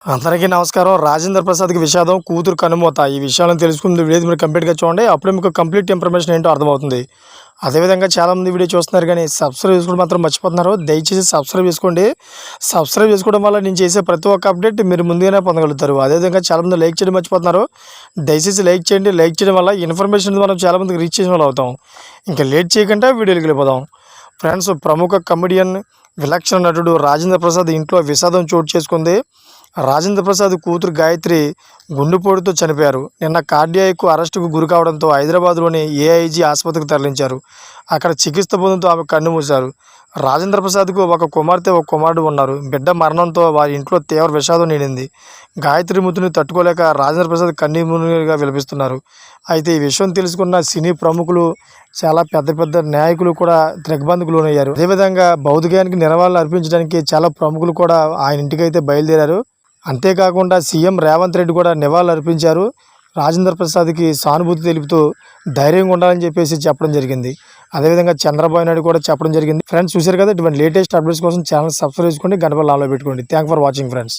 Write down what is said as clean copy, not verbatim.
అందరికీ నమస్కారం. రాజేంద్ర ప్రసాద్కి విషాదం, కూతురు కనుమూత. ఈ విషయాలను తెలుసుకుంది వీడియో మీరు కంప్లీట్గా చూడండి. అప్పుడే మీకు కంప్లీట్ ఇన్ఫర్మేషన్ ఏంటో అర్థమవుతుంది. అదేవిధంగా చాలామంది వీడియో చూస్తున్నారు కానీ సబ్స్క్రైబ్ చేసుకోవడం మాత్రం మర్చిపోతున్నారు. దయచేసి సబ్స్క్రైబ్ చేసుకోండి. సబ్స్క్రైబ్ చేసుకోవడం వల్ల నేను చేసే ప్రతి ఒక్క అప్డేట్ మీరు ముందుగానే పొందగలుగుతారు. అదేవిధంగా చాలామంది లైక్ చేయడం మర్చిపోతున్నారు. దయచేసి లైక్ చేయండి. లైక్ చేయడం వల్ల ఇన్ఫర్మేషన్ మనం చాలామందికి రీచ్ చేసిన వాళ్ళు అవుతాం. ఇంకా లేట్ చేయకుండా వీడియోకి వెళ్ళిపోదాం. ఫ్రెండ్స్, ప్రముఖ కమెడియన్, విలక్షణ నటుడు రాజేంద్ర ప్రసాద్ ఇంట్లో విషాదం చోటు చేసుకుంది. రాజేంద్ర ప్రసాద్ కూతురు గాయత్రి గుండెపోటుతో చనిపోయారు. నిన్న కార్డియాక్ అరెస్టుకు గురి కావడంతో హైదరాబాద్లోని ఏఐజీ ఆసుపత్రికి తరలించారు. అక్కడ చికిత్స పొందుతూ ఆమె కన్నుమూశారు. రాజేంద్ర ప్రసాద్కు ఒక కుమార్తె, ఒక కుమారుడు ఉన్నారు. బిడ్డ మరణంతో వారి ఇంట్లో తీవ్ర విషాదం నిండింది. గాయత్రి మృతిని తట్టుకోలేక రాజేంద్ర ప్రసాద్ కన్నీరుగా విలపిస్తున్నారు. అయితే ఈ విషయం తెలుసుకున్న సినీ ప్రముఖులు, చాలా పెద్ద పెద్ద నాయకులు కూడా దిగ్భ్రాంతికి లోనయ్యారు. అదేవిధంగా భౌతికానికి నివాళులు అర్పించడానికి చాలా ప్రముఖులు కూడా ఆయన ఇంటికి అయితే బయలుదేరారు. అంతేకాకుండా సీఎం రేవంత్ రెడ్డి కూడా నివాళులు అర్పించారు. రాజేంద్ర ప్రసాద్కి సానుభూతి తెలుపుతూ ధైర్యంగా ఉండాలని చెప్పడం జరిగింది. అదేవిధంగా చంద్రబాబు నాయుడు కూడా చెప్పడం జరిగింది. ఫ్రెండ్స్, చూశారు కదా, ఇటువంటి లేటెస్ట్ అప్డేట్స్ కోసం ఛానల్ సబ్స్క్రైబ్ చేసుకోండి, గంట బెల్ ఆన్లో పెట్టుకోండి. Thank for watching friends.